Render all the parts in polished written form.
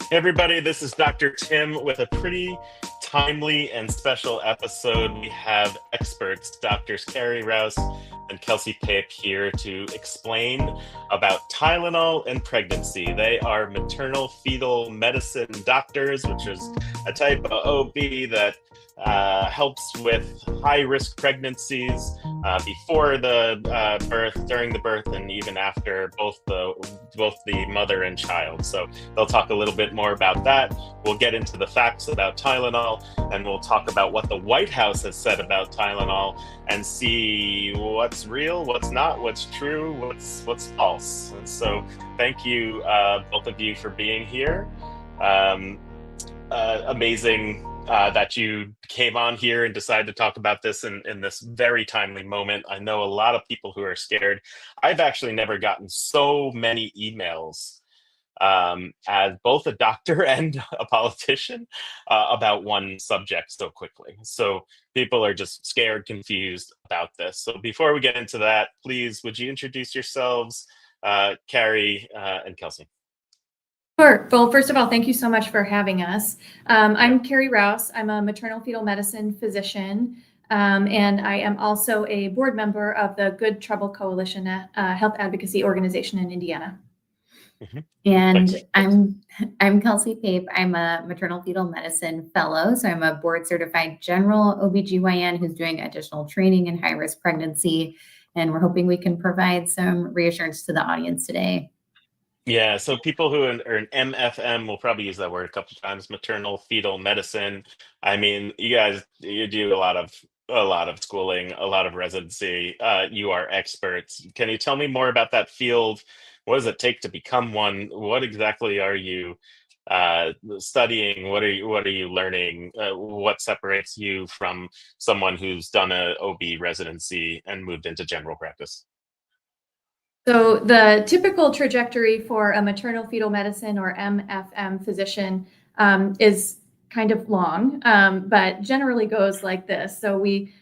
Hey everybody, this is Dr. Tim with a pretty timely and special episode. We have experts, Doctors Carrie Rouse and Kelsey Pape, here to explain about Tylenol and pregnancy. They are maternal fetal medicine doctors, which is a type of OB that helps with high risk pregnancies before the birth, during the birth, and even after both the mother and child. So they'll talk a little bit more about that. We'll get into the facts about Tylenol, and we'll talk about what the White House has said about Tylenol and see what's real, what's not, what's true, what's false. And so thank you, both of you, for being here. Amazing that you came on here and decided to talk about this in this very timely moment. I know a lot of people who are scared. I've actually never gotten so many emails as both a doctor and a politician about one subject so quickly. So people are just scared, confused about this. So before we get into that, please, would you introduce yourselves, Carrie and Kelsey? Sure. Well, first of all, thank you so much for having us. I'm Carrie Rouse. I'm a maternal fetal medicine physician, and I am also a board member of the Good Trouble Coalition health advocacy organization in Indiana. Mhm. And Thanks. I'm Kelsey Pape. I'm a maternal fetal medicine fellow. So I'm a board certified general OBGYN who's doing additional training in high risk pregnancy. And we're hoping we can provide some reassurance to the audience today. Yeah, so people who are an MFM will probably use that word a couple times, maternal fetal medicine. I mean, you guys, you do a lot of schooling, a lot of residency. You are experts. Can you tell me more about that field? What does it take to become one? What exactly are you studying? What are you learning? What separates you from someone who's done a OB residency and moved into general practice? So the typical trajectory for a maternal fetal medicine or MFM physician is kind of long, but generally goes like this. So we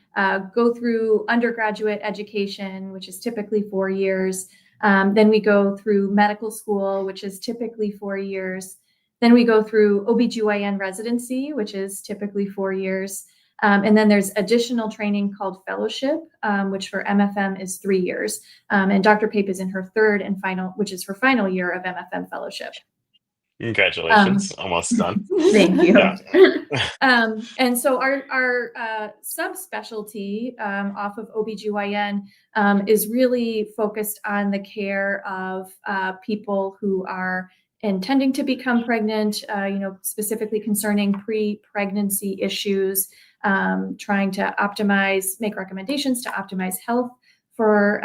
go through undergraduate education, which is typically 4 years. Then we go through medical school, which is typically 4 years. Then we go through OBGYN residency, which is typically 4 years. And then there's additional training called fellowship, which for MFM is 3 years. And Dr. Pape is in her third and final, which is her final year of MFM fellowship. Congratulations, almost done. Thank you. Yeah. And so our subspecialty off of OBGYN is really focused on the care of people who are intending to become pregnant, specifically concerning pre-pregnancy issues, trying to make recommendations to optimize health for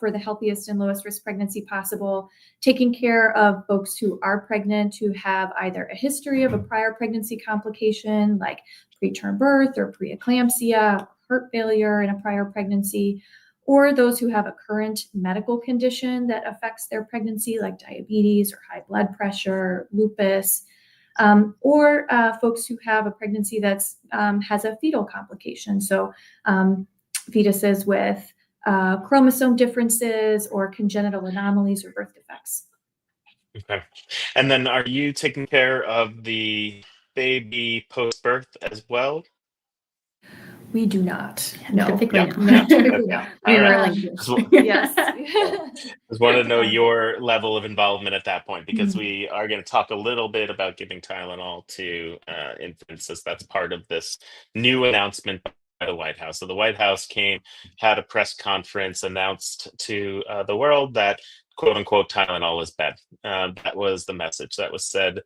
the healthiest and lowest risk pregnancy possible, taking care of folks who are pregnant who have either a history of a prior pregnancy complication like preterm birth or preeclampsia, heart failure in a prior pregnancy, or those who have a current medical condition that affects their pregnancy like diabetes or high blood pressure, lupus, or folks who have a pregnancy that has a fetal complication. So fetuses with chromosome differences or congenital anomalies or birth defects. Okay. And then are you taking care of the baby post-birth as well? We do not. No. Typically Yeah. not. No, typically Okay. no. We All were right. like, Yes. Just want to know your level of involvement at that point because Mhm. we are going to talk a little bit about giving Tylenol to infants as that's part of this new announcement by the White House. So the White House had a press conference, announced to the world that quote unquote Tylenol is bad. That was the message that was said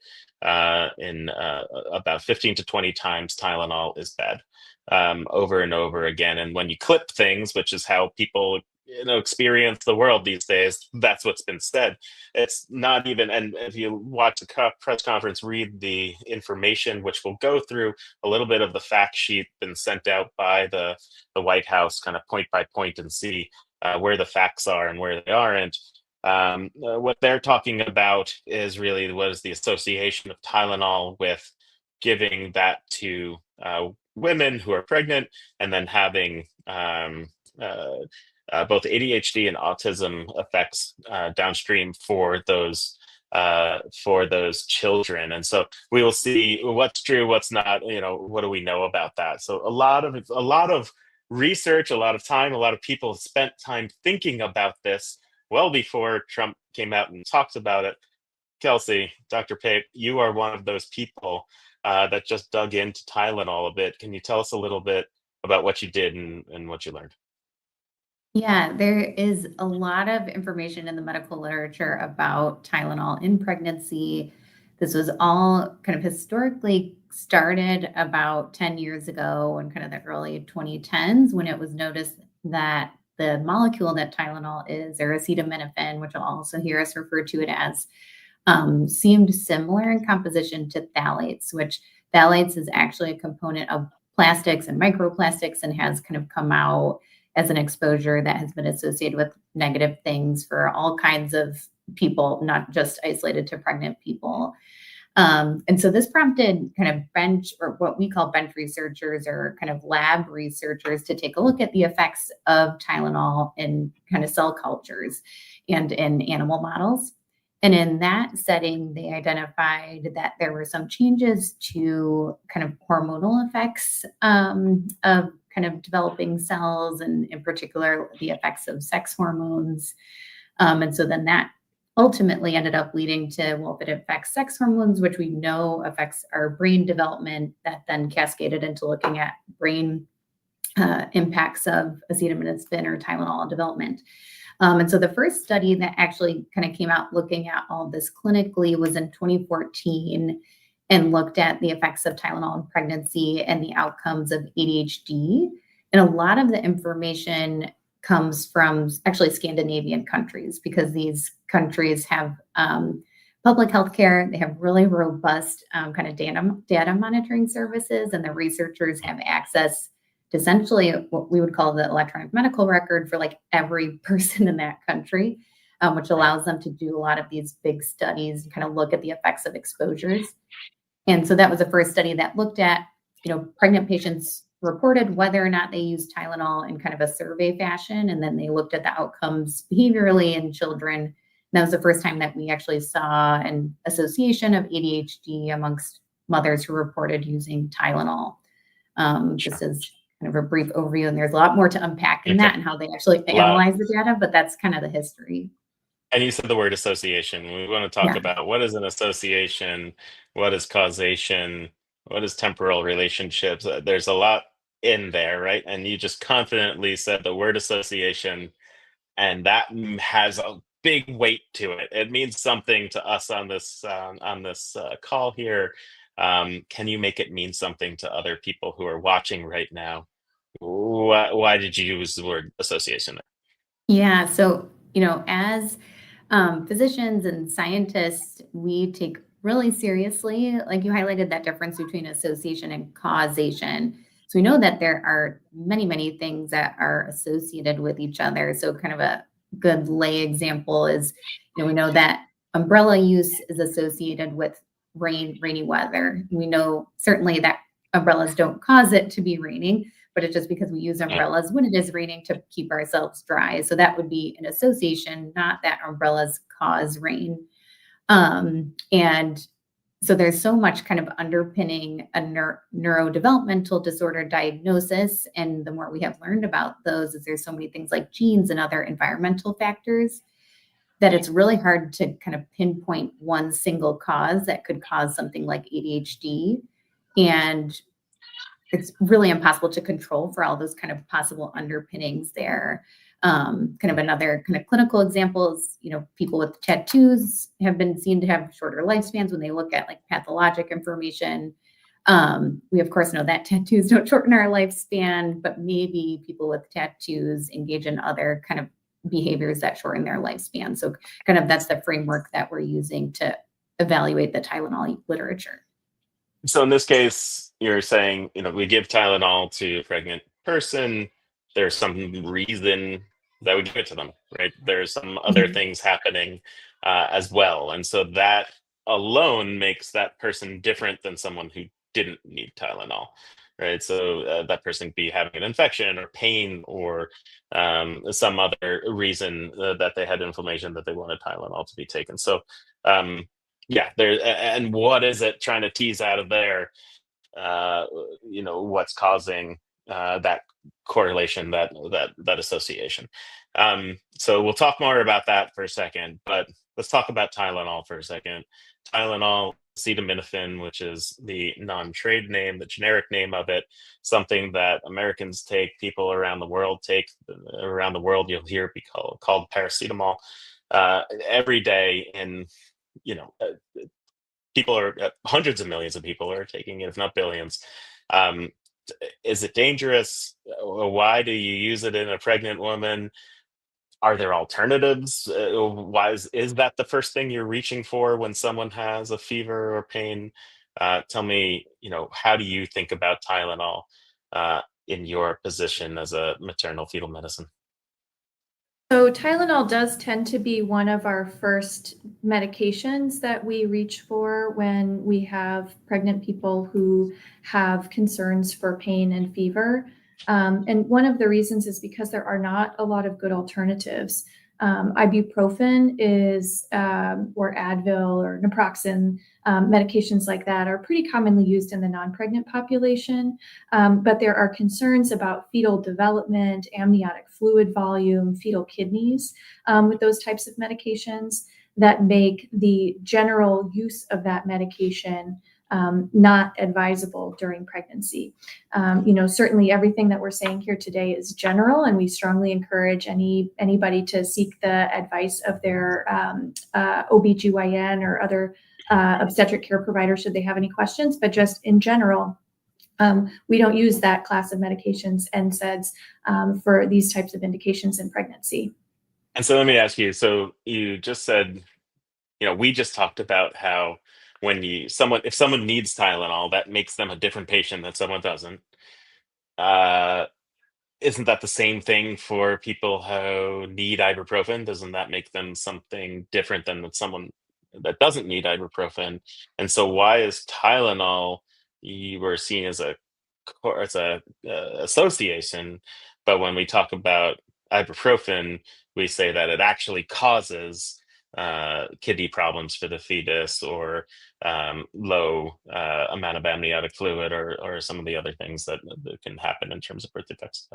in about 15 to 20 times Tylenol is bad over and over again. And when you clip things, which is how people experience the world these days, that's what's been said. It's not even, and if you watch the press conference, read the information, which we'll go through a little bit of the fact sheet been sent out by the White House, kind of point by point, and see where the facts are and where they aren't. What they're talking about is really what is the association of Tylenol with giving that to women who are pregnant and then having both ADHD and autism effects downstream for those for those children. And so we will see what's true, what's not. What do we know about that? So a lot of research, a lot of time, a lot of people spent time thinking about this well before Trump came out and talked about it. Kelsey, Dr. Pape, you are one of those people that just dug into Tylenol a bit. Can you tell us a little bit about what you did and what you learned? Yeah, there is a lot of information in the medical literature about Tylenol in pregnancy. This was all kind of historically started about 10 years ago in kind of the early 2010s when it was noticed that the molecule that Tylenol is, or acetaminophen, which you'll also hear us refer to it as, seemed similar in composition to phthalates, which phthalates is actually a component of plastics and microplastics and has kind of come out as an exposure that has been associated with negative things for all kinds of people, not just isolated to pregnant people. And so this prompted kind of bench, or what we call bench researchers or kind of lab researchers, to take a look at the effects of Tylenol in kind of cell cultures and in animal models. And in that setting, they identified that there were some changes to kind of hormonal effects of kind of developing cells, and in particular, the effects of sex hormones. And so then that ultimately ended up leading to, well, if it affects sex hormones, which we know affects our brain development, that then cascaded into looking at brain impacts of acetaminophen or Tylenol development. And so the first study that actually kind of came out looking at all this clinically was in 2014 and looked at the effects of Tylenol in pregnancy and the outcomes of ADHD. And a lot of the information comes from actually Scandinavian countries, because these countries have public health care. They have really robust kind of data monitoring services, and the researchers have access to essentially what we would call the electronic medical record for like every person in that country, which allows them to do a lot of these big studies and kind of look at the effects of exposures. And so that was the first study that looked at, pregnant patients reported whether or not they used Tylenol in kind of a survey fashion. And then they looked at the outcomes behaviorally in children. And that was the first time that we actually saw an association of ADHD amongst mothers who reported using Tylenol. Just as kind of a brief overview. And there's a lot more to unpack in that and how they actually analyze the data, but that's kind of the history. And you said the word association. We want to talk about what is an association, what is causation, what is temporal relationships. There's a lot in there, right? And you just confidently said the word association, and that has a big weight to it. It means something to us on this call here. Can you make it mean something to other people who are watching right now? Why did you use the word association? Yeah. So, as physicians and scientists, we take really seriously, like you highlighted, that difference between association and causation. So we know that there are many, many things that are associated with each other. So kind of a good lay example is, we know that umbrella use is associated with rainy weather. We know certainly that umbrellas don't cause it to be raining, but it's just because we use umbrellas when it is raining to keep ourselves dry. So that would be an association, not that umbrellas cause rain. And so there's so much kind of underpinning a neurodevelopmental disorder diagnosis. And the more we have learned about those, is there's so many things like genes and other environmental factors that it's really hard to kind of pinpoint one single cause that could cause something like ADHD. And it's really impossible to control for all those kind of possible underpinnings there. Kind of another kind of clinical examples, people with tattoos have been seen to have shorter lifespans when they look at like pathologic information. We of course know that tattoos don't shorten our lifespan, but maybe people with tattoos engage in other kind of behaviors that shorten their lifespan. So kind of that's the framework that we're using to evaluate the Tylenol literature. So in this case, you're saying, we give Tylenol to a pregnant person. There's some reason that we give it to them, right? There's some other things happening as well. And so that alone makes that person different than someone who didn't need Tylenol, right? So that person could be having an infection or pain or some other reason that they had inflammation that they wanted Tylenol to be taken. So yeah, there, and what is it trying to tease out of there? What's causing that correlation, that association. So we'll talk more about that for a second, but let's talk about Tylenol for a second. Tylenol, acetaminophen, which is the non-trade name, the generic name of it, something that Americans take, people around the world take. Around the world, you'll hear it be called paracetamol every day. And you know, people are hundreds of millions of people are taking it, if not billions. Um, is it dangerous? Why do you use it in a pregnant woman? Are there alternatives? Why is that the first thing you're reaching for when someone has a fever or pain? Tell me, how do you think about Tylenol in your position as a maternal fetal medicine? So Tylenol does tend to be one of our first medications that we reach for when we have pregnant people who have concerns for pain and fever. And one of the reasons is because there are not a lot of good alternatives. Ibuprofen or Advil or naproxen, medications like that are pretty commonly used in the non-pregnant population. But there are concerns about fetal development, amniotic fluid volume, fetal kidneys with those types of medications that make the general use of that medication not advisable during pregnancy. Certainly everything that we're saying here today is general, and we strongly encourage anybody to seek the advice of their OBGYN or other obstetric care provider should they have any questions. But just in general, we don't use that class of medications, NSAIDs, for these types of indications in pregnancy. And so let me ask you. So you just said, we just talked about how if someone needs Tylenol, that makes them a different patient than someone doesn't. Uh, isn't that the same thing for people who need ibuprofen? Doesn't that make them something different than someone that doesn't need ibuprofen? And so why is Tylenol, you were seen as a association, but when we talk about ibuprofen, we say that it actually causes kidney problems for the fetus, or low amount of amniotic fluid, or some of the other things that can happen in terms of birth defects.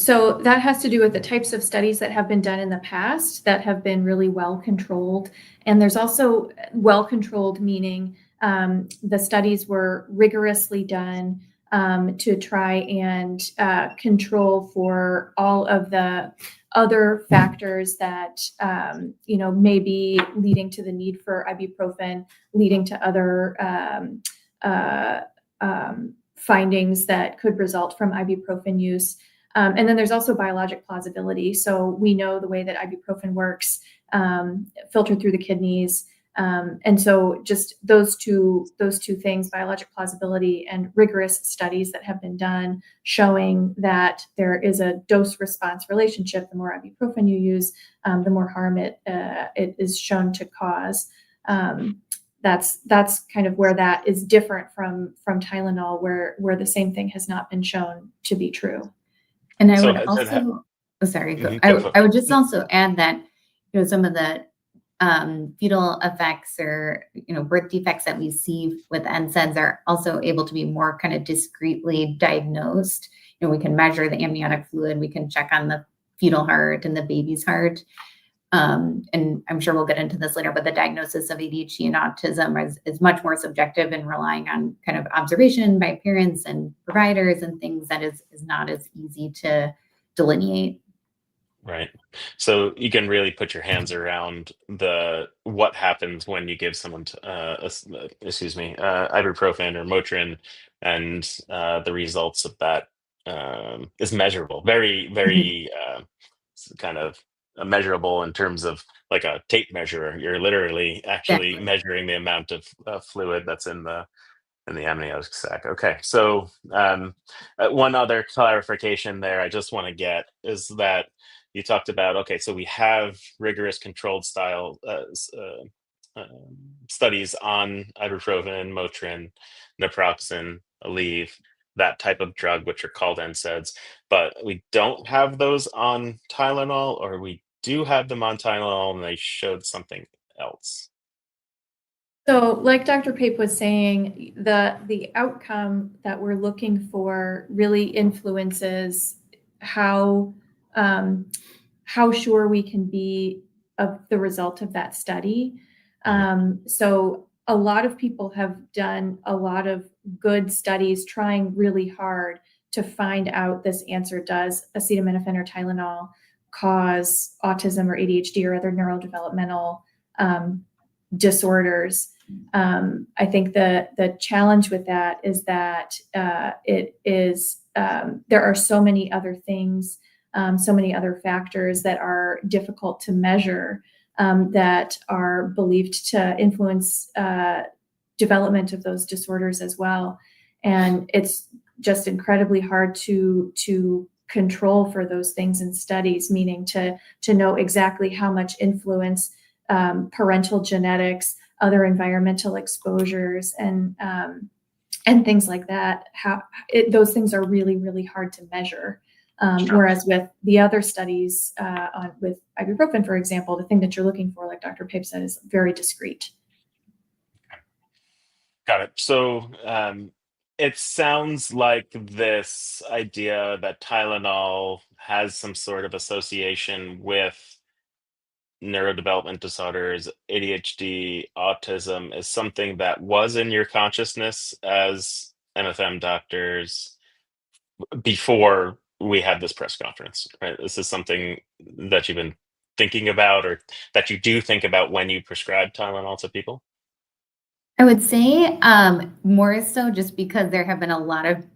So that has to do with the types of studies that have been done in the past that have been really well controlled. And there's also well controlled, meaning the studies were rigorously done to try and control for all of the other factors that may be leading to the need for ibuprofen, leading to other findings that could result from ibuprofen use. And then there's also biologic plausibility. So we know the way that ibuprofen works, filtered through the kidneys. And so just those two things, biologic plausibility and rigorous studies that have been done showing that there is a dose response relationship. The more ibuprofen you use, the more harm it is shown to cause. That's kind of where that is different from Tylenol, where the same thing has not been shown to be true. And I So would also, sorry, go I would just also add that, some of the fetal effects or, birth defects that we see with NSAIDs are also able to be more kind of discreetly diagnosed. We can measure the amniotic fluid, we can check on the fetal heart and the baby's heart. And I'm sure we'll get into this later, but the diagnosis of ADHD and autism is much more subjective and relying on kind of observation by parents and providers and things that is not as easy to delineate. Right. So you can really put your hands around what happens when you give someone ibuprofen or Motrin, and the results of that is measurable. Very, very kind of measurable in terms of like a tape measure. You're literally actually Exactly. measuring the amount of fluid that's in the amniotic sac. Okay. So one other clarification there I just want to get is that you talked about, okay, so we have rigorous controlled style studies on ibuprofen, Motrin, naproxen, Aleve, that type of drug, which are called NSAIDs, but we don't have those on Tylenol, or we do have them on Tylenol and they showed something else? So, like Dr. Pape was saying, the outcome that we're looking for really influences how how sure we can be of the result of that study. So, a lot of people have done a lot of good studies trying really hard to find out this answer: does acetaminophen or Tylenol cause autism or ADHD or other neurodevelopmental disorders? I think the challenge with that is that there are so many other things, so many other factors that are difficult to measure, that are believed to influence development of those disorders as well. And it's just incredibly hard to control for those things in studies, meaning to know exactly how much influence parental genetics, other environmental exposures, and things like that. Those things are really, really hard to measure. Sure. Whereas with the other studies with ibuprofen, for example, the thing that you're looking for, like Dr. Pape said, is very discrete. Got it. So it sounds like this idea that Tylenol has some sort of association with neurodevelopment disorders, ADHD, autism is something that was in your consciousness as MFM doctors before we had this press conference, right? This is something that you've been thinking about or that you do think about when you prescribe Tylenol to people? I would say more so just because there have been a lot of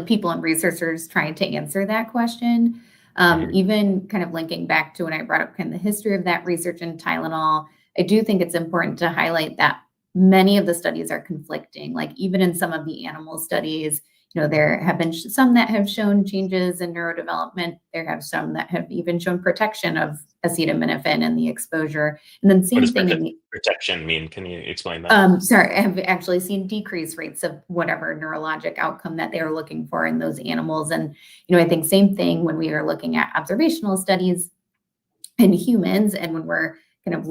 people and researchers trying to answer that question. Mhm. Even kind of linking back to when I brought up kind of the history of that research in Tylenol, I do think it's important to highlight that many of the studies are conflicting. Like even in some of the animal studies, there have been some that have shown changes in neurodevelopment. There have some that have even shown protection of acetaminophen and the exposure. And then What same does thing in the protection mean? Can you explain that? sorry, I have actually seen decreased rates of whatever neurologic outcome that they were looking for in those animals. And, I think same thing when we are looking at observational studies in humans and when we're kind of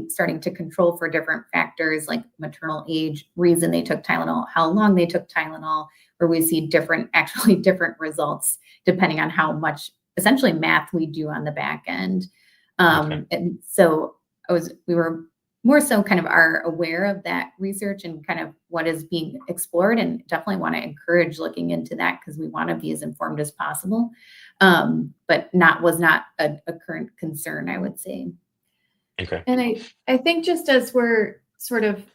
starting to control for different factors like maternal age, reason they took Tylenol, how long they took Tylenol, where we see actually different results depending on how much essentially math we do on the back end. Okay. And so we were more so kind of are aware of that research and kind of what is being explored, and definitely want to encourage looking into that because we want to be as informed as possible. But was not a current concern, I would say. Okay. And I think just as we're sort of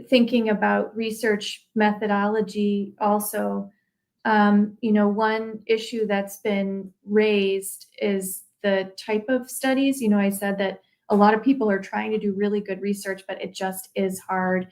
thinking about research methodology also, one issue that's been raised is the type of studies. I said that a lot of people are trying to do really good research, but it just is hard.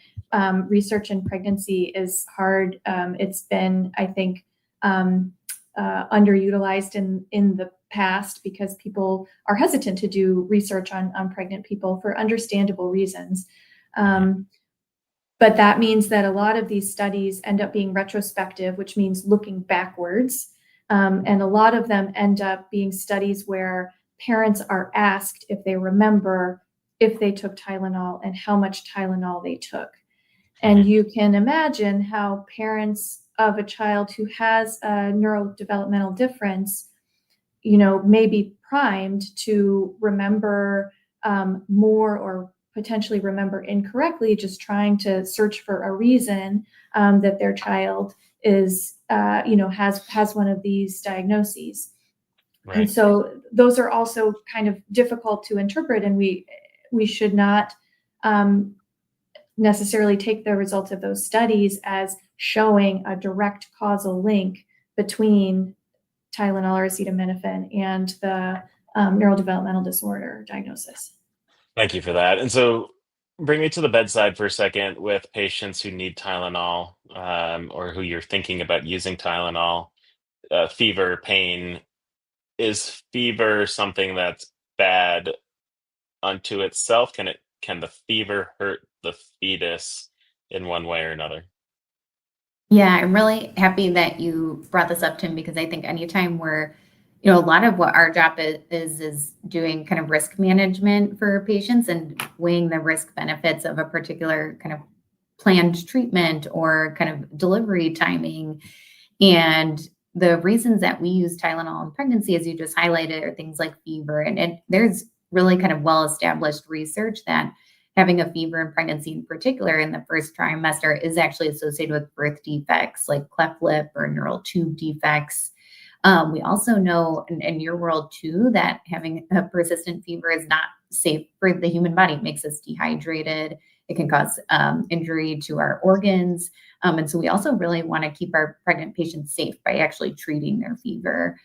Research in pregnancy is hard. It's been, I think, underutilized in the past because people are hesitant to do research on pregnant people for understandable reasons. But that means that a lot of these studies end up being retrospective, which means looking backwards. And a lot of them end up being studies where parents are asked if they remember if they took Tylenol and how much Tylenol they took. And you can imagine how parents of a child who has a neurodevelopmental difference, may be primed to remember more or potentially remember incorrectly, just trying to search for a reason that their child is, has one of these diagnoses. Right. And so those are also kind of difficult to interpret, and we should not necessarily take the results of those studies as showing a direct causal link between Tylenol or acetaminophen and the neurodevelopmental disorder diagnosis. Thank you for that. And so bring me to the bedside for a second with patients who need Tylenol, or who you're thinking about using Tylenol, fever, pain. Is fever something that's bad unto itself? Can the fever hurt the fetus in one way or another? Yeah, I'm really happy that you brought this up, Tim, because I think anytime we're a lot of what our job is doing kind of risk management for patients and weighing the risk benefits of a particular kind of planned treatment or kind of delivery timing. And the reasons that we use Tylenol in pregnancy, as you just highlighted, are things like fever. And there's really kind of well-established research that having a fever in pregnancy, in particular in the first trimester, is actually associated with birth defects like cleft lip or neural tube defects. We also know in your world too, that having a persistent fever is not safe for the human body. It makes us dehydrated. It can cause injury to our organs. And so we also really want to keep our pregnant patients safe by actually treating their fever.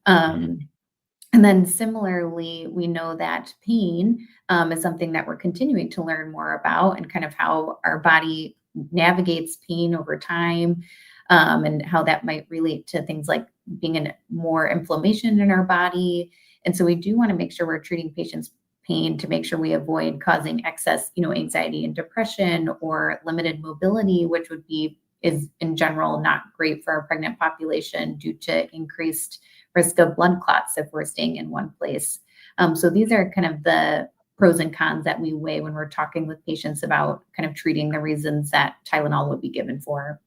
And then similarly, we know that pain is something that we're continuing to learn more about, and kind of how our body navigates pain over time, and how that might relate to things like being in more inflammation in our body. And so we do want to make sure we're treating patients' pain to make sure we avoid causing excess, anxiety and depression or limited mobility, which is in general not great for our pregnant population due to increased risk of blood clots if we're staying in one place. So these are kind of the pros and cons that we weigh when we're talking with patients about kind of treating the reasons that Tylenol would be given for.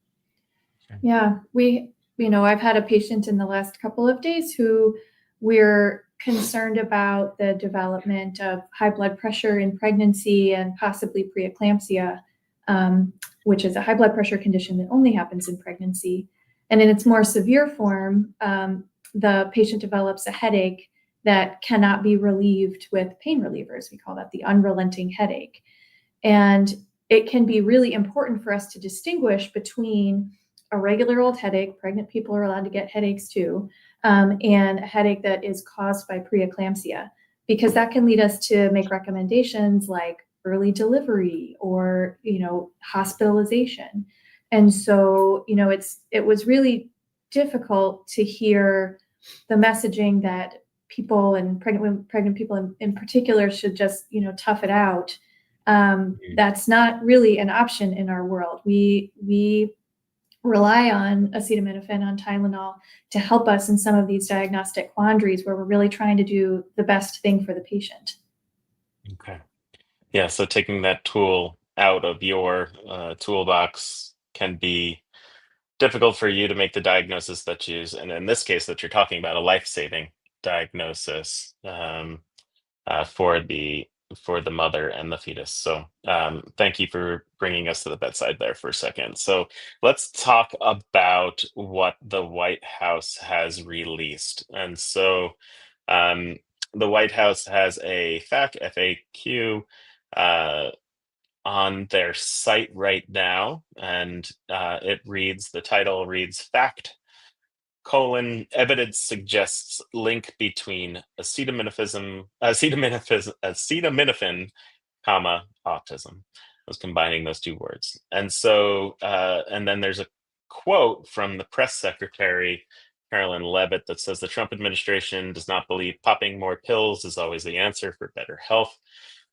Yeah, I've had a patient in the last couple of days who we're concerned about the development of high blood pressure in pregnancy and possibly preeclampsia, which is a high blood pressure condition that only happens in pregnancy. And in its more severe form, the patient develops a headache that cannot be relieved with pain relievers. We call that the unrelenting headache. And it can be really important for us to distinguish between a regular old headache — pregnant people are allowed to get headaches too — and a headache that is caused by preeclampsia, because that can lead us to make recommendations like early delivery or, hospitalization. And so, it was really difficult to hear the messaging that people, and pregnant people in particular, should just, tough it out. That's not really an option in our world. We rely on acetaminophen, on Tylenol, to help us in some of these diagnostic quandaries where we're really trying to do the best thing for the patient. Okay. Yeah, so taking that tool out of your toolbox can be difficult for you to make the diagnosis that you use, and in this case that you're talking about, a life-saving diagnosis for the mother and the fetus. So thank you for bringing us to the bedside there for a second. So let's talk about what the White House has released. And so the White House has a FAQ on their site right now, and the title reads, "Fact: evidence suggests link between acetaminophen, autism." I was combining those two words. And so, and then there's a quote from the press secretary, Carolyn Levitt, that says the Trump administration does not believe popping more pills is always the answer for better health.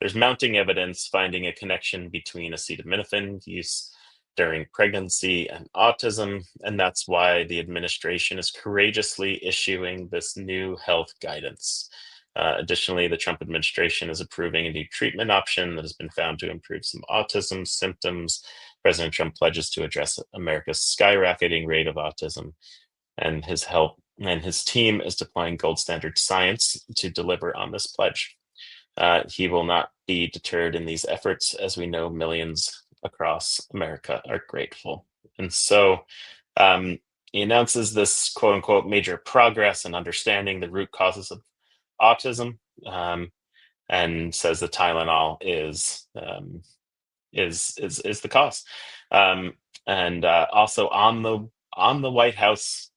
There's mounting evidence finding a connection between acetaminophen use during pregnancy and autism, and that's why the administration is courageously issuing this new health guidance. Additionally, the Trump administration is approving a new treatment option that has been found to improve some autism symptoms. President Trump pledges to address America's skyrocketing rate of autism, and his team is deploying gold standard science to deliver on this pledge. He will not be deterred in these efforts, as we know millions across America are grateful. And so he announces this quote unquote major progress in understanding the root causes of autism, and says that Tylenol is the cause. And also on the White House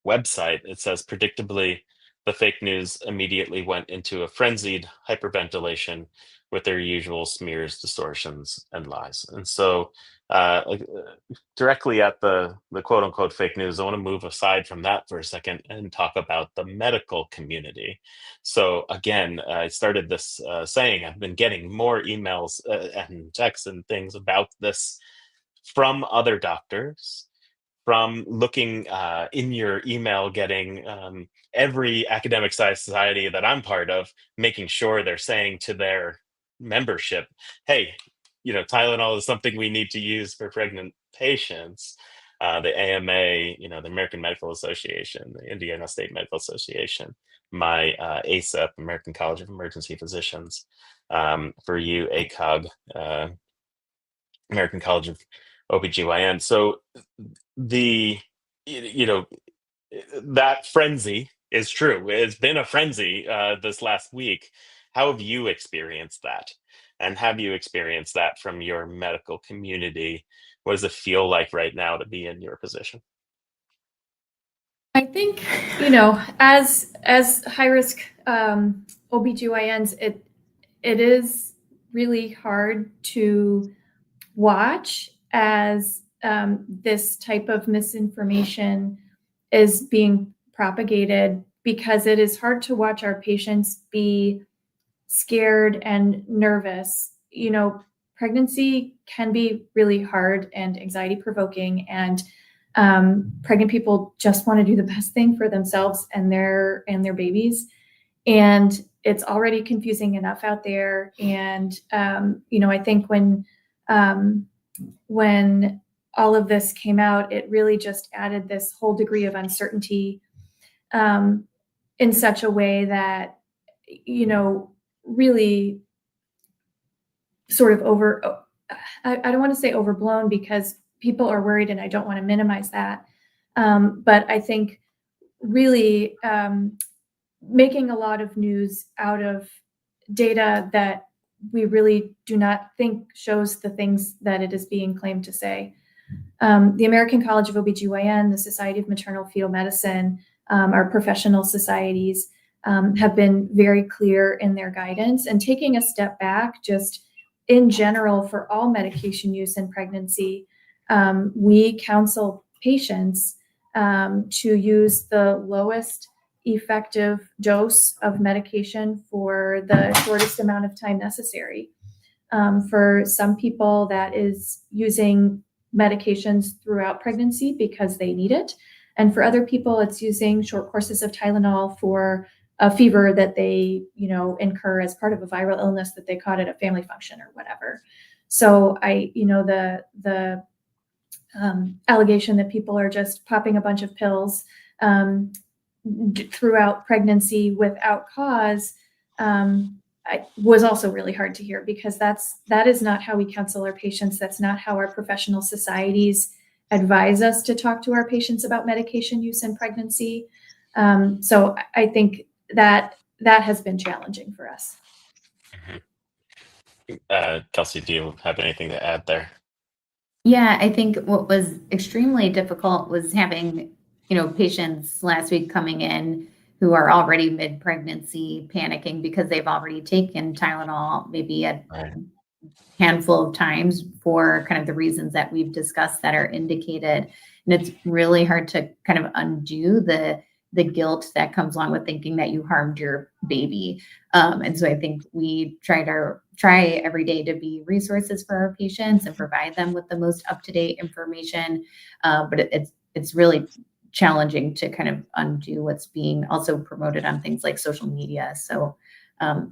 website, it says, predictably, the fake news immediately went into a frenzied hyperventilation with their usual smears, distortions, and lies. And so, directly at the quote unquote fake news, I want to move aside from that for a second and talk about the medical community. So, again, I started this saying I've been getting more emails and texts and things about this from other doctors from looking in your email, getting every academic society that I'm part of, making sure they're saying to their membership, hey, Tylenol is something we need to use for pregnant patients. The AMA, the American Medical Association, the Indiana State Medical Association, my ACEP, American College of Emergency Physicians, for you, ACOG, American College of OBGYN. So the, you know, that frenzy is true. It's been a frenzy this last week. How have you experienced that? And have you experienced that from your medical community? What does it feel like right now to be in your position? I think, as high risk OBGYNs, it is really hard to watch as this type of misinformation is being propagated, because it is hard to watch our patients be scared and nervous. Pregnancy can be really hard and anxiety provoking, and pregnant people just want to do the best thing for themselves and their babies. And it's already confusing enough out there. And I think when all of this came out, it really just added this whole degree of uncertainty in such a way that really sort of I don't want to say overblown, because people are worried and I don't want to minimize that. But I think really making a lot of news out of data that we really do not think shows the things that it is being claimed to say. The American College of OBGYN, the Society of Maternal Fetal Medicine, our professional societies have been very clear in their guidance. And taking a step back, just in general, for all medication use in pregnancy, we counsel patients to use the lowest effective dose of medication for the shortest amount of time necessary. For some people, that is using medications throughout pregnancy because they need it. And for other people, it's using short courses of Tylenol for a fever that they, incur as part of a viral illness that they caught at a family function or whatever. So the allegation that people are just popping a bunch of pills throughout pregnancy without cause was also really hard to hear, because that is not how we counsel our patients. That's not how our professional societies advise us to talk to our patients about medication use in pregnancy. So I think that has been challenging for us. Kelsey, do you have anything to add there? Yeah, I think what was extremely difficult was having, patients last week coming in who are already mid-pregnancy, panicking because they've already taken Tylenol maybe a handful of times for kind of the reasons that we've discussed that are indicated. And it's really hard to kind of undo the guilt that comes along with thinking that you harmed your baby. And so I think we try every day to be resources for our patients and provide them with the most up-to-date information. But it's really challenging to kind of undo what's being also promoted on things like social media. So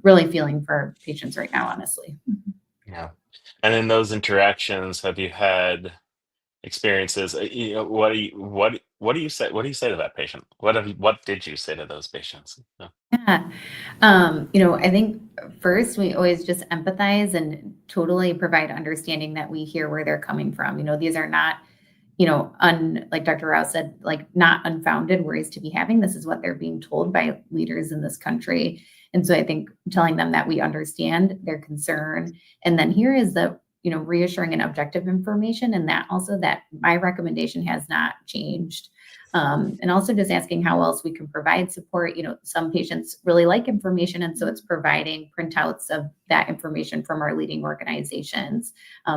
really feeling for our patients right now, honestly. Yeah. And in those interactions, have you had experiences? What do you say? What do you say to that patient? What did you say to those patients? No. Yeah. I think first we always just empathize and totally provide understanding that we hear where they're coming from. These are not, like Dr. Rouse said, like not unfounded worries to be having. This is what they're being told by leaders in this country. And so I think telling them that we understand their concern, and then here is the, reassuring and objective information, and that also that my recommendation has not changed. And also just asking how else we can provide support. Some patients really like information, and so it's providing printouts of that information from our leading organizations.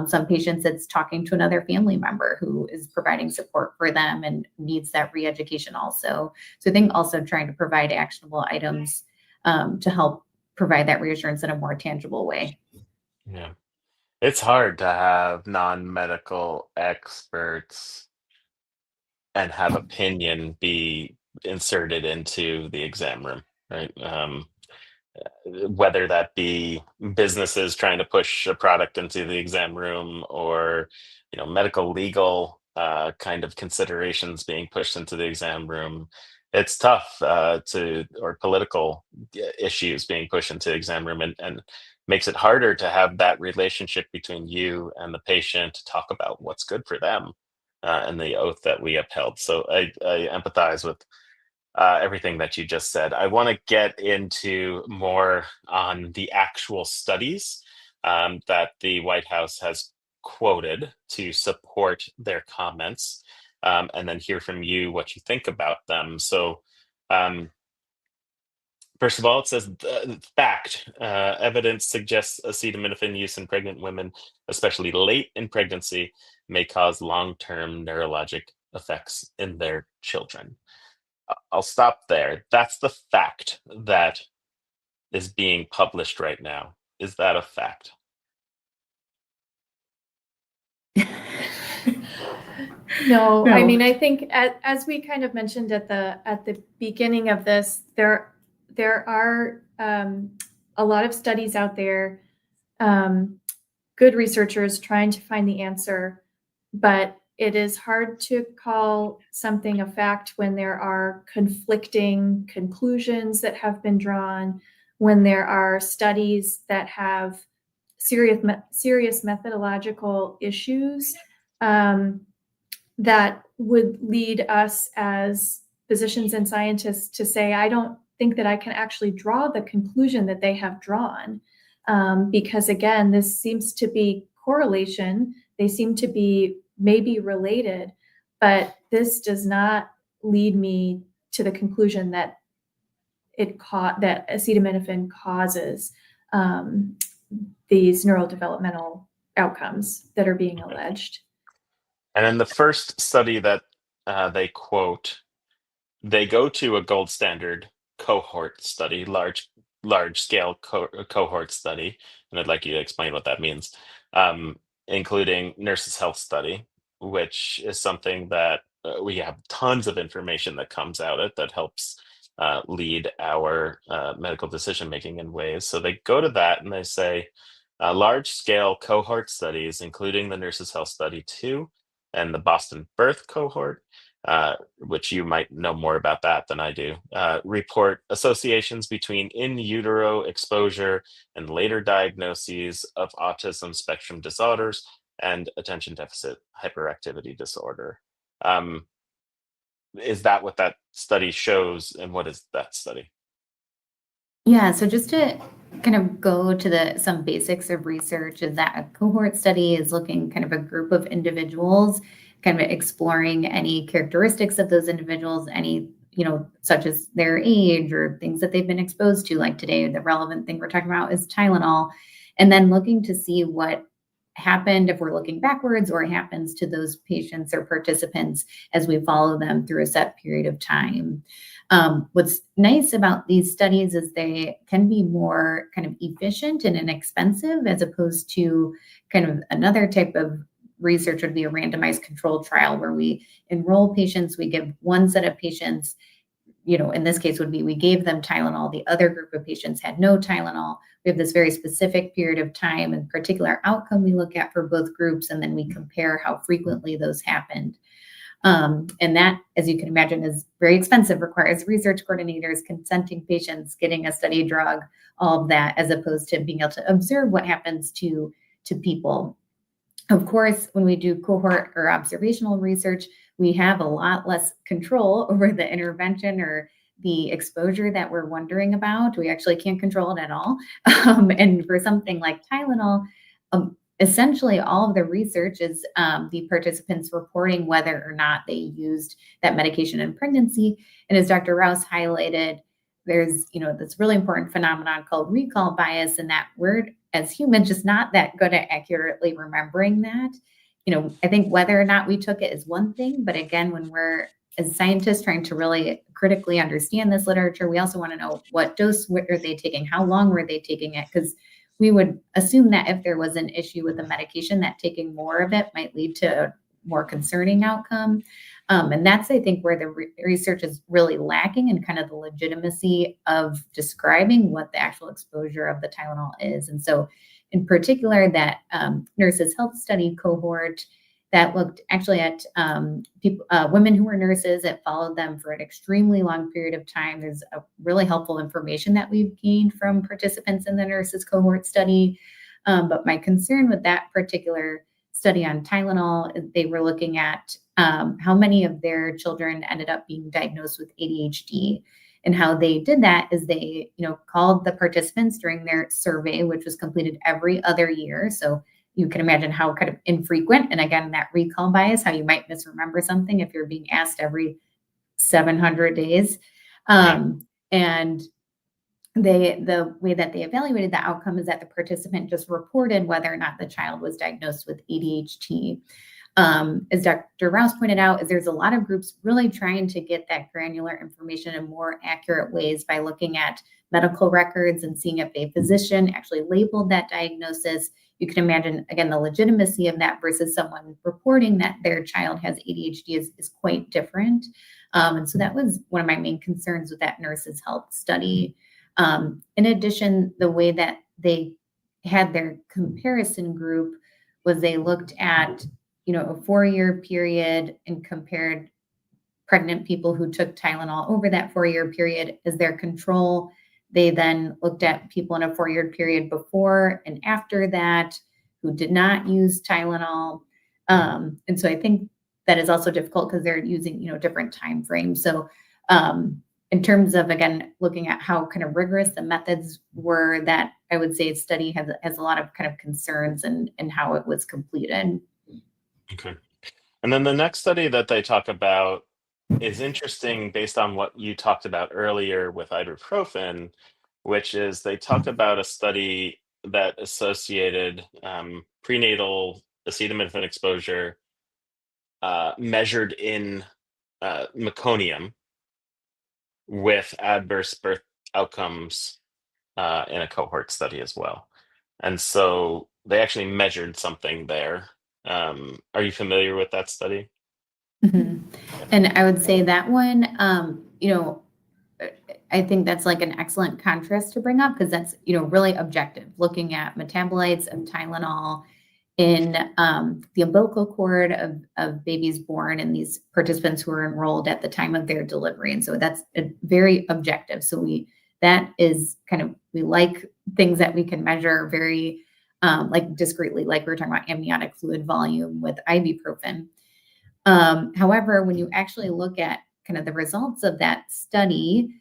Some patients, it's talking to another family member who is providing support for them and needs that re-education also. So I think also trying to provide actionable items to help provide that reassurance in a more tangible way. Yeah. It's hard to have non-medical experts and have opinion be inserted into the exam room, right? Whether that be businesses trying to push a product into the exam room, or medical legal kind of considerations being pushed into the exam room. It's tough or political issues being pushed into the exam room, and makes it harder to have that relationship between you and the patient to talk about what's good for them, and the oath that we upheld. So I empathize with everything that you just said. I want to get into more on the actual studies that the White House has quoted to support their comments, and then hear from you what you think about them. So, um, first of all, it says fact. Evidence suggests acetaminophen use in pregnant women, especially late in pregnancy, may cause long-term neurologic effects in their children. I'll stop there. That's the fact that is being published right now. Is that a fact? No, I No. mean, I think as we kind of mentioned at the beginning of this, there are a lot of studies out there, good researchers trying to find the answer, but it is hard to call something a fact when there are conflicting conclusions that have been drawn, when there are studies that have serious methodological issues, that would lead us as physicians and scientists to say, I don't think that I can actually draw the conclusion that they have drawn. Because again, this seems to be correlation. They seem to be maybe related, but this does not lead me to the conclusion that that acetaminophen causes these neurodevelopmental outcomes that are being alleged. And in the first study that they quote, they go to a gold standard cohort study, large scale cohort study, and I'd like you to explain what that means, including nurses' health study, which is something that we have tons of information that comes out of that helps lead our medical decision making in ways. So they go to that and they say large scale cohort studies, including the nurses' health study too, and the Boston birth cohort, which you might know more about that than I do, report associations between in utero exposure and later diagnoses of autism spectrum disorders and attention deficit hyperactivity disorder. Is that what that study shows, and what is that study? Yeah, so just to kind of go to some basics of research, is that a cohort study is looking kind of a group of individuals, kind of exploring any characteristics of those individuals, any, such as their age or things that they've been exposed to. Like today, the relevant thing we're talking about is Tylenol, and then looking to see what happened if we're looking backwards, or happens to those patients or participants as we follow them through a set period of time. What's nice about these studies is they can be more kind of efficient and inexpensive, as opposed to kind of another type of research would be a randomized controlled trial where we enroll patients, we give one set of patients, in this case would be we gave them Tylenol, the other group of patients had no Tylenol. We have this very specific period of time and particular outcome we look at for both groups, and then we compare how frequently those happened. And that, as you can imagine, is very expensive, requires research coordinators, consenting patients, getting a study drug, all of that, as opposed to being able to observe what happens to people. Of course, when we do cohort or observational research, we have a lot less control over the intervention or the exposure that we're wondering about. We actually can't control it at all. And for something like Tylenol, essentially all of the research is the participants reporting whether or not they used that medication in pregnancy. And as Dr. Rouse highlighted, there's, this really important phenomenon called recall bias, and that we're, as humans, just not that good at accurately remembering that. I think whether or not we took it is one thing, but again, when we're, as scientists, trying to really critically understand this literature, we also want to know what dose were they taking, how long were they taking it, because we would assume that if there was an issue with the medication, that taking more of it might lead to more concerning outcome. And that's, I think, where the research is really lacking and kind of the legitimacy of describing what the actual exposure of the Tylenol is. And so in particular, that Nurses Health Study cohort that looked actually at people, women who were nurses. It followed them for an extremely long period of time. There's a really helpful information that we've gained from participants in the nurses cohort study. But my concern with that particular study on Tylenol, they were looking at how many of their children ended up being diagnosed with ADHD. And how they did that is they, called the participants during their survey, which was completed every other year. So you can imagine how kind of infrequent, and again, that recall bias, how you might misremember something if you're being asked every 700 days. And the way that they evaluated the outcome is that the participant just reported whether or not the child was diagnosed with ADHD. As Dr. Rouse pointed out, is there's a lot of groups really trying to get that granular information in more accurate ways by looking at medical records and seeing if a physician actually labeled that diagnosis. You can imagine, again, the legitimacy of that versus someone reporting that their child has ADHD is quite different. And so that was one of my main concerns with that Nurses Health study. In addition, the way that they had their comparison group was they looked at, a 4-year period and compared pregnant people who took Tylenol over that 4-year period as their control. They then looked at people in a 4-year period before and after that who did not use Tylenol. And so I think that is also difficult because they're using, different time frames. So in terms of, again, looking at how kind of rigorous the methods were, that I would say study has a lot of kind of concerns and how it was completed. Okay. And then the next study that they talk about is interesting based on what you talked about earlier with ibuprofen, which is they talk about a study that associated prenatal acetaminophen exposure measured in meconium with adverse birth outcomes in a cohort study as well. And so they actually measured something there. Are you familiar with that study? Mm-hmm. And I would say that one, I think that's like an excellent contrast to bring up because that's, really objective, looking at metabolites of Tylenol in the umbilical cord of babies born and these participants who are enrolled at the time of their delivery. And so that's very objective. So we like things that we can measure very like discreetly, like we were talking about amniotic fluid volume with ibuprofen. However, when you actually look at kind of the results of that study,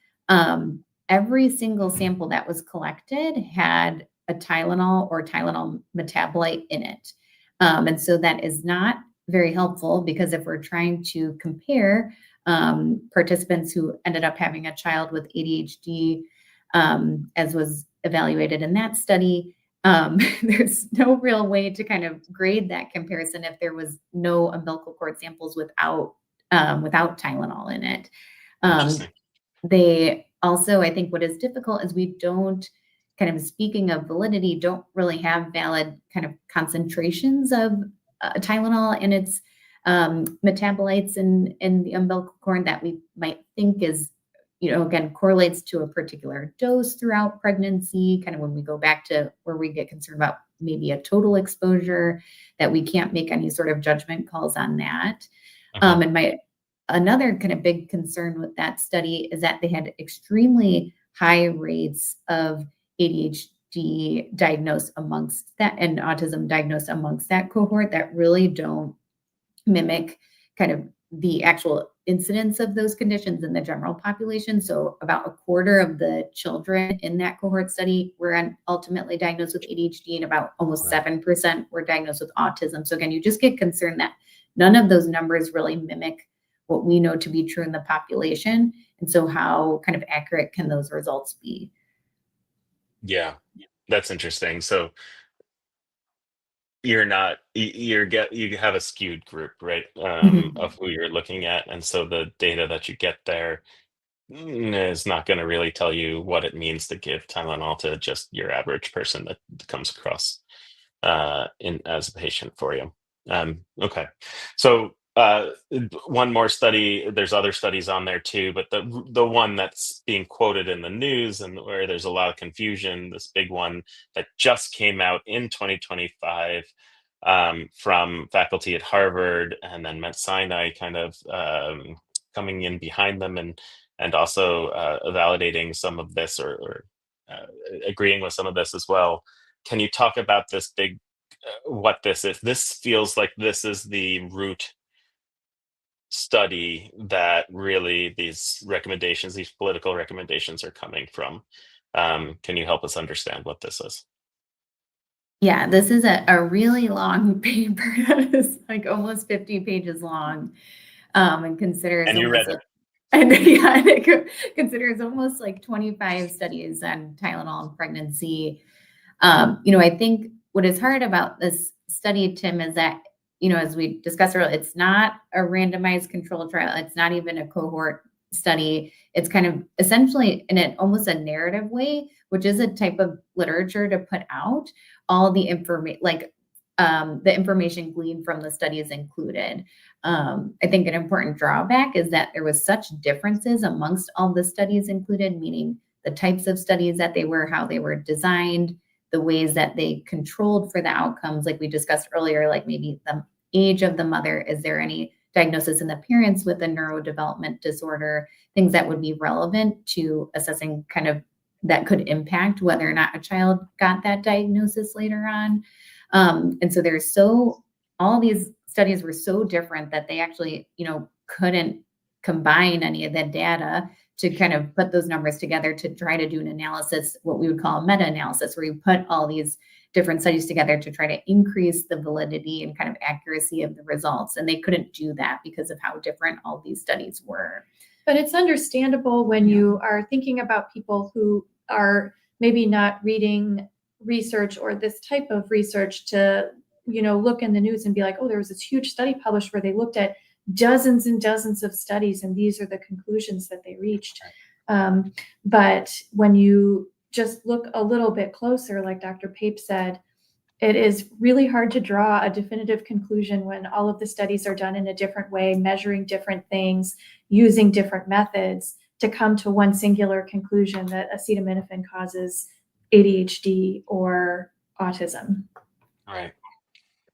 every single sample that was collected had a Tylenol or Tylenol metabolite in it. And so that is not very helpful because if we're trying to compare participants who ended up having a child with ADHD, as was evaluated in that study, there's no real way to kind of grade that comparison if there was no umbilical cord samples without Tylenol in it. They also, I think what is difficult is we don't, kind of speaking of validity, don't really have valid kind of concentrations of Tylenol and its metabolites in the umbilical cord that we might think is, again, correlates to a particular dose throughout pregnancy, kind of when we go back to where we get concerned about maybe a total exposure, that we can't make any sort of judgment calls on that. And another kind of big concern with that study is that they had extremely high rates of ADHD diagnosed amongst that and autism diagnosed amongst that cohort that really don't mimic kind of the actual incidence of those conditions in the general population. So about a quarter of the children in that cohort study were ultimately diagnosed with ADHD and about almost 7% were diagnosed with autism. So again, you just get concerned that none of those numbers really mimic what we know to be true in the population. And so how kind of accurate can those results be? Yeah, that's interesting. So you have a skewed group, right? Of who you're looking at. And so the data that you get there is not going to really tell you what it means to give Tylenol to just your average person that comes across as a patient for you. Okay. So one more study, there's other studies on there too, but the one that's being quoted in the news and where there's a lot of confusion, this big one that just came out in 2025 from faculty at Harvard and then Mount Sinai kind of coming in behind them and also validating some of this or agreeing with some of this as well. Can you talk about this big what this is? This feels like this is the root study that really these recommendations, these political recommendations are coming from. Can you help us understand what this is? Yeah, this is a really long paper. It's like almost 50 pages long, and considers And you read almost it. and yeah, and it considers almost like 25 studies on Tylenol and pregnancy. I think what is hard about this study, Tim, is that, as we discussed earlier, it's not a randomized controlled trial. It's not even a cohort study. It's kind of essentially in an almost a narrative way, which is a type of literature to put out all the information, like the information gleaned from the study is included. I think an important drawback is that there was such differences amongst all the studies included, meaning the types of studies that they were, how they were designed, the ways that they controlled for the outcomes, like we discussed earlier, like maybe the age of the mother, is there any diagnosis in the parents with a neurodevelopment disorder, things that would be relevant to assessing kind of that could impact whether or not a child got that diagnosis later on. And so all these studies were so different that they actually, couldn't combine any of that data to kind of put those numbers together to try to do an analysis, what we would call a meta-analysis, where you put all these different studies together to try to increase the validity and kind of accuracy of the results. And they couldn't do that because of how different all these studies were. But it's understandable when you are thinking about people who are maybe not reading research or this type of research to, look in the news and be like, oh, there was this huge study published where they looked at dozens and dozens of studies and these are the conclusions that they reached. But when you just look a little bit closer, like Dr. Pape said, it is really hard to draw a definitive conclusion when all of the studies are done in a different way, measuring different things, using different methods to come to one singular conclusion that acetaminophen causes ADHD or autism. All right.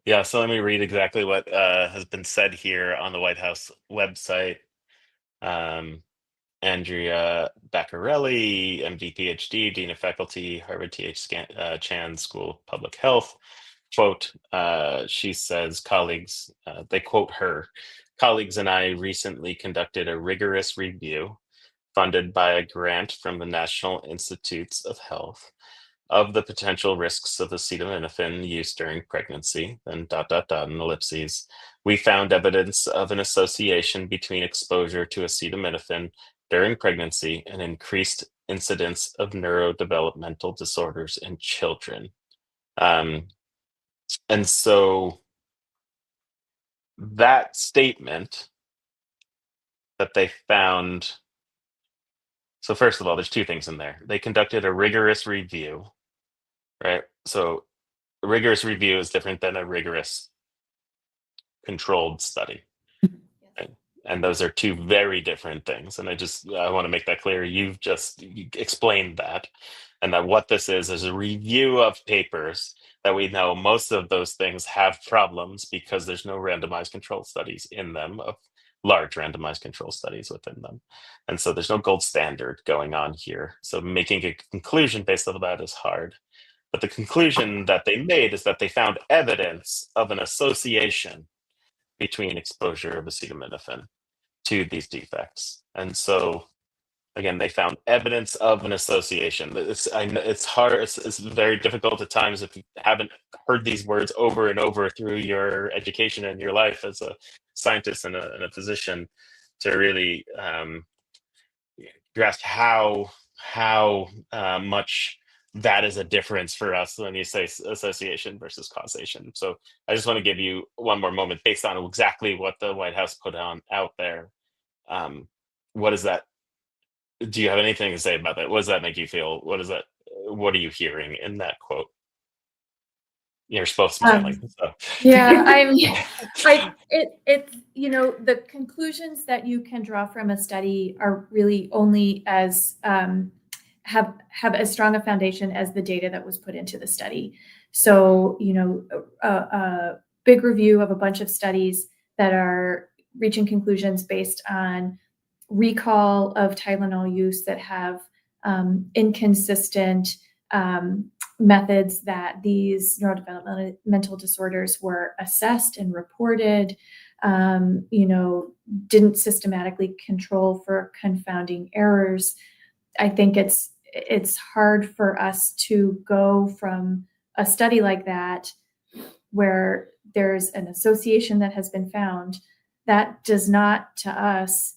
Yeah, so let me read exactly what has been said here on the White House website. Andrea Baccarelli, MD, PhD, Dean of Faculty, Harvard T.H. Chan School of Public Health. Quote, she says, they quote her, colleagues and I recently conducted a rigorous review funded by a grant from the National Institutes of Health of the potential risks of acetaminophen use during pregnancy, then ... and ellipses. We found evidence of an association between exposure to acetaminophen during pregnancy and increased incidence of neurodevelopmental disorders in children. And so that statement that they found, so first of all, there's two things in there. They conducted a rigorous review, right? So a rigorous review is different than a rigorous controlled study. Right? And those are two very different things. And I want to make that clear. You explained that. And that what this is a review of papers that we know most of those things have problems because there's no randomized control studies in them, of large randomized control studies within them. And so there's no gold standard going on here. So making a conclusion based on that is hard. But the conclusion that they made is that they found evidence of an association between exposure of acetaminophen to these defects. And so, again, they found evidence of an association. It's hard, it's very difficult at times if you haven't heard these words over and over through your education and your life as a scientist and a physician to really grasp how much that is a difference for us when you say association versus causation. So I just want to give you one more moment based on exactly what the White House put out there. What is that? Do you have anything to say about that? What does that make you feel? What are you hearing in that quote? You're both Um, smiling. So. Yeah, the conclusions that you can draw from a study are really only as have as strong a foundation as the data that was put into the study. So, a big review of a bunch of studies that are reaching conclusions based on recall of Tylenol use that have inconsistent methods that these neurodevelopmental disorders were assessed and reported, didn't systematically control for confounding errors. I think it's hard for us to go from a study like that where there's an association that has been found that does not to us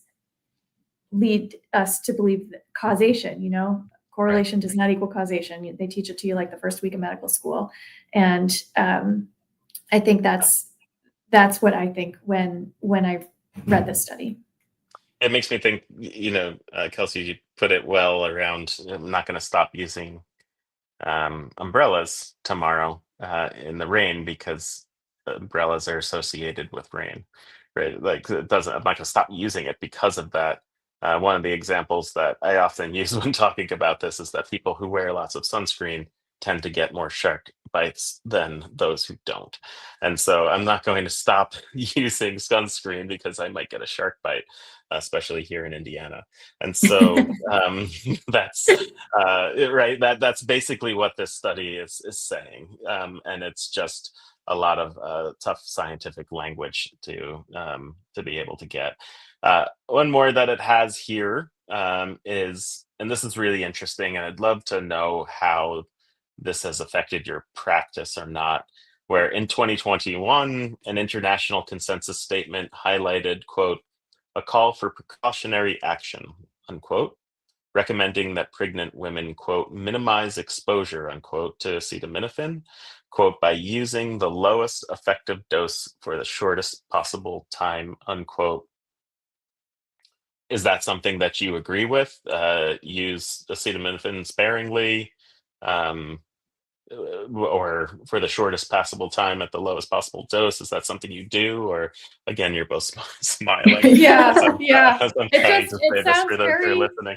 lead us to believe that causation, correlation does not equal causation. They teach it to you like the first week of medical school. And I think that's what I think when I read this study. It makes me think, Kelsey, you put it well around, I'm not going to stop using umbrellas tomorrow in the rain because umbrellas are associated with rain, right? Like I'm not going to stop using it because of that. One of the examples that I often use when talking about this is that people who wear lots of sunscreen tend to get more shark bites than those who don't. And so I'm not going to stop using sunscreen because I might get a shark bite, especially here in Indiana. And so that's right. That's basically what this study is saying, and it's just a lot of tough scientific language to be able to get. One more that it has here is, and this is really interesting, and I'd love to know how this has affected your practice or not. Where in 2021, an international consensus statement highlighted, quote, a call for precautionary action, unquote, recommending that pregnant women, quote, minimize exposure, unquote, to acetaminophen, quote, by using the lowest effective dose for the shortest possible time, unquote. Is that something that you agree with? Use acetaminophen sparingly, or for the shortest possible time at the lowest possible dose? Is that something you do? Or again, you're both smiling. Yeah, as I'm trying to say this for those who are listening.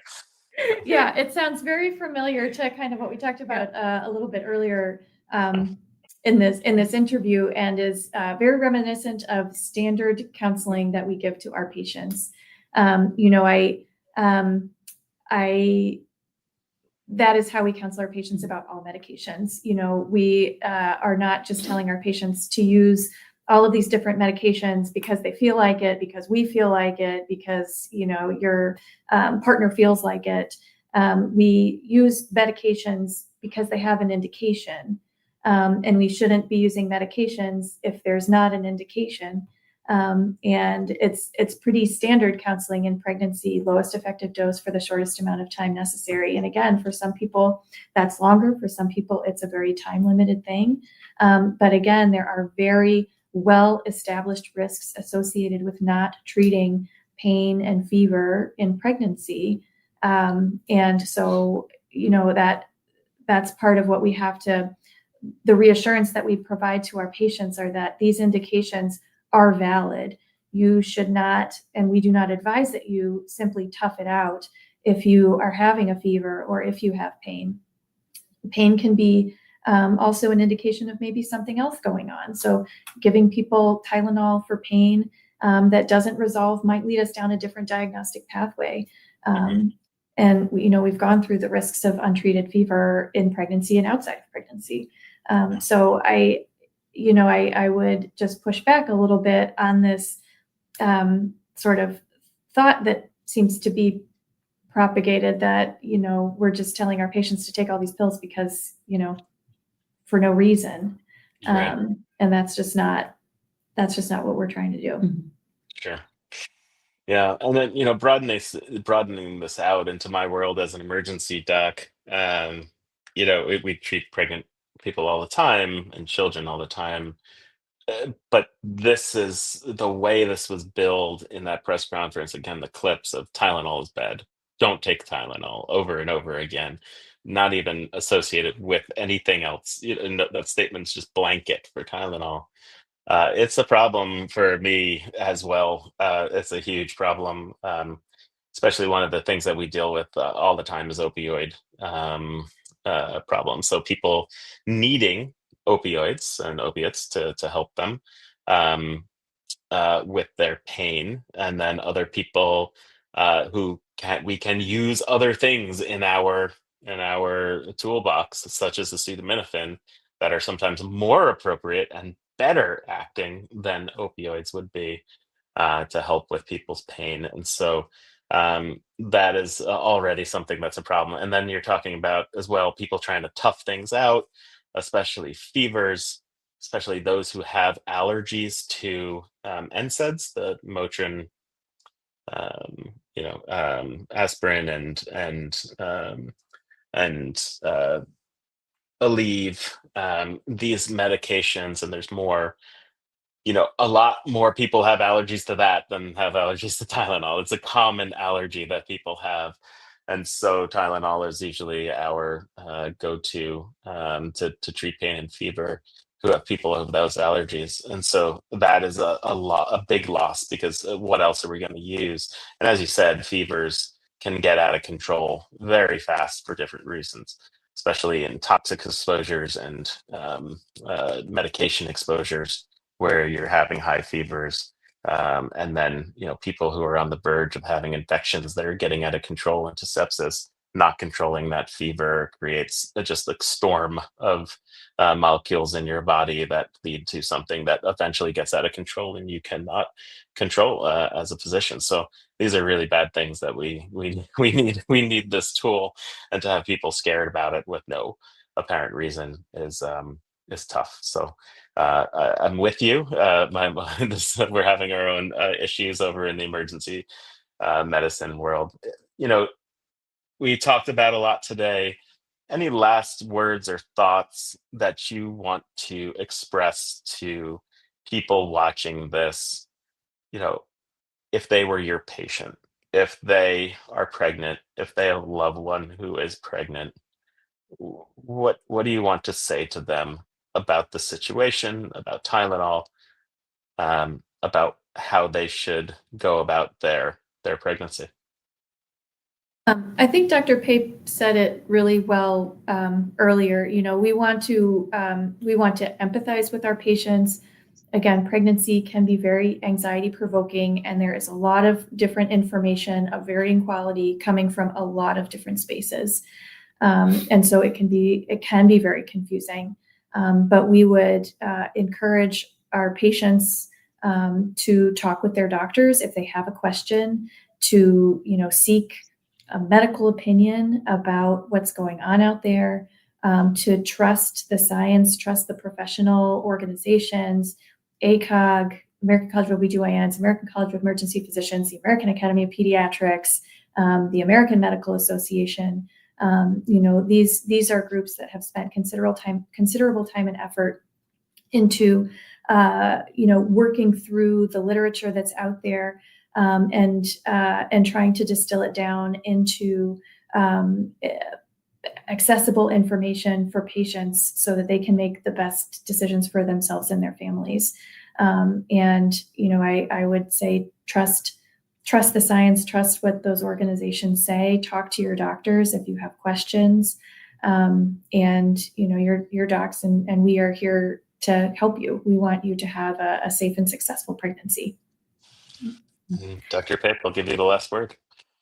Yeah, it sounds very familiar to kind of what we talked about a little bit earlier in this interview, and is very reminiscent of standard counseling that we give to our patients. That is how we counsel our patients about all medications. We are not just telling our patients to use all of these different medications because they feel like it, because we feel like it, because your partner feels like it. We use medications because they have an indication, and we shouldn't be using medications if there's not an indication. And it's pretty standard counseling in pregnancy, lowest effective dose for the shortest amount of time necessary. And again, for some people that's longer, for some people it's a very time limited thing. But again, there are very well-established risks associated with not treating pain and fever in pregnancy. And so, that's part of what we have to, the reassurance that we provide to our patients are that these indications are valid. You should not, and we do not advise that you simply tough it out if you are having a fever or if you have pain. Pain can be also an indication of maybe something else going on. So giving people Tylenol for pain that doesn't resolve might lead us down a different diagnostic pathway. And we've gone through the risks of untreated fever in pregnancy and outside of pregnancy. So I would just push back a little bit on this sort of thought that seems to be propagated that, we're just telling our patients to take all these pills because, for no reason. Right. And that's just not what we're trying to do. Sure. Yeah. And then, broadening this out into my world as an emergency doc, we treat pregnant people all the time and children all the time. But this is the way this was billed in that press conference. Again, the clips of Tylenol is bad. don't take Tylenol over and over again, not even associated with anything else. That statement's just blanket for Tylenol. It's a problem for me as well. It's a huge problem, especially one of the things that we deal with all the time is opioid problems. So people needing opioids and opiates to help them with their pain, and then other people who we can use other things in our toolbox, such as acetaminophen, that are sometimes more appropriate and better acting than opioids would be to help with people's pain. And so that is already something that's a problem. And then you're talking about as well people trying to tough things out, especially fevers, especially those who have allergies to NSAIDs, the Motrin, aspirin and Aleve, these medications, and there's more. A lot more people have allergies to that than have allergies to Tylenol. It's a common allergy that people have. And so Tylenol is usually our go-to to treat pain and fever who have people of those allergies. And so that is a big loss, because what else are we going to use? And as you said, fevers can get out of control very fast for different reasons, especially in toxic exposures and medication exposures, where you're having high fevers. And then, people who are on the verge of having infections that are getting out of control into sepsis, not controlling that fever creates just a storm of molecules in your body that lead to something that eventually gets out of control and you cannot control as a physician. So these are really bad things that we need this tool, and to have people scared about it with no apparent reason is tough. So I'm with you. We're having our own issues over in the emergency medicine world. We talked about a lot today. Any last words or thoughts that you want to express to people watching this? If they were your patient, if they are pregnant, if they have a loved one who is pregnant, what do you want to say to them about the situation, about Tylenol, about how they should go about their pregnancy? I think Dr. Pape said it really well earlier. We want to empathize with our patients. Again, pregnancy can be very anxiety provoking, and there is a lot of different information of varying quality coming from a lot of different spaces. And so it can be very confusing. But we would encourage our patients to talk with their doctors if they have a question, to seek a medical opinion about what's going on out there, to trust the science, trust the professional organizations, ACOG, American College of OBGYNs, American College of Emergency Physicians, the American Academy of Pediatrics, the American Medical Association. These are groups that have spent considerable time and effort into working through the literature that's out there, and trying to distill it down into accessible information for patients so that they can make the best decisions for themselves and their families. I would say trust the science, trust what those organizations say, talk to your doctors if you have questions. Your docs and we are here to help you. We want you to have a safe and successful pregnancy. Dr. Pape, I'll give you the last word.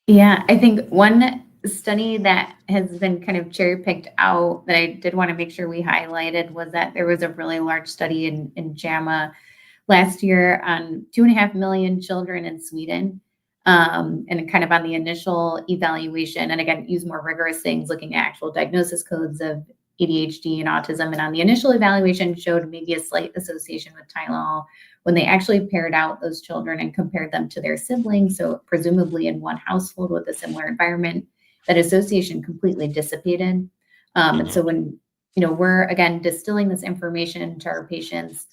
Yeah, I think one study that has been kind of cherry picked out that I did want to make sure we highlighted was that there was a really large study in JAMA last year on 2.5 million children in Sweden, and kind of on the initial evaluation, and again, use more rigorous things, looking at actual diagnosis codes of ADHD and autism. And on the initial evaluation showed maybe a slight association with Tylenol. When they actually paired out those children and compared them to their siblings, so presumably in one household with a similar environment, that association completely dissipated. And so when, we're again distilling this information to our patients,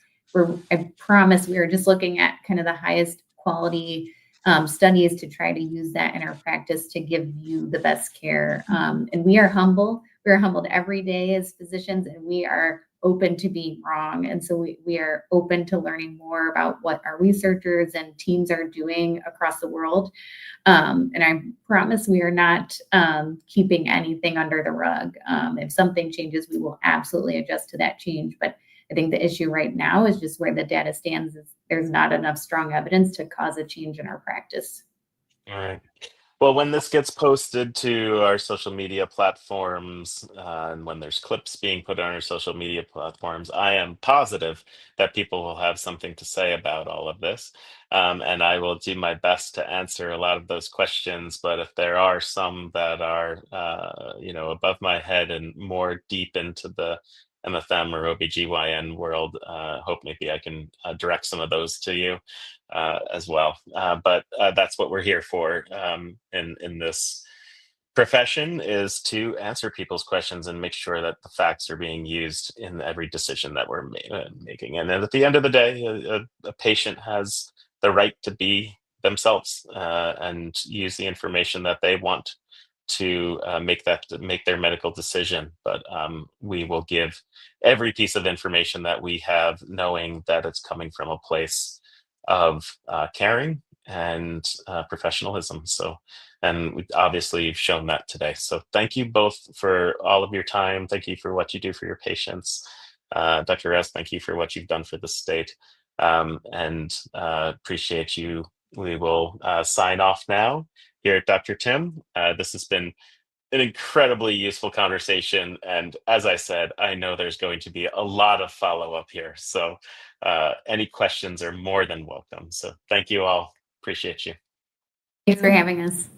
I promise we are just looking at kind of the highest quality studies to try to use that in our practice to give you the best care. And we are humble. We are humbled every day as physicians, and we are open to being wrong. And so we are open to learning more about what our researchers and teams are doing across the world. And I promise we are not keeping anything under the rug. If something changes, we will absolutely adjust to that change. But I think the issue right now is just where the data stands is there's not enough strong evidence to cause a change in our practice. All right. Well, when this gets posted to our social media platforms, and when there's clips being put on our social media platforms, I am positive that people will have something to say about all of this. And I will do my best to answer a lot of those questions. But if there are some that are, above my head and more deep into the MFM or OBGYN world, hope maybe I can direct some of those to you as well. But that's what we're here for in this profession, is to answer people's questions and make sure that the facts are being used in every decision that we're making. And then at the end of the day, a patient has the right to be themselves and use the information that they want to make their medical decision. But we will give every piece of information that we have, knowing that it's coming from a place of caring and professionalism. So, and we obviously you've shown that today. So thank you both for all of your time. Thank you for what you do for your patients. Dr. Rouse, thank you for what you've done for the state. And appreciate you. We will sign off now here at Dr. Tim. This has been an incredibly useful conversation. And as I said, I know there's going to be a lot of follow-up here. So any questions are more than welcome. So thank you all. Appreciate you. Thanks for having us.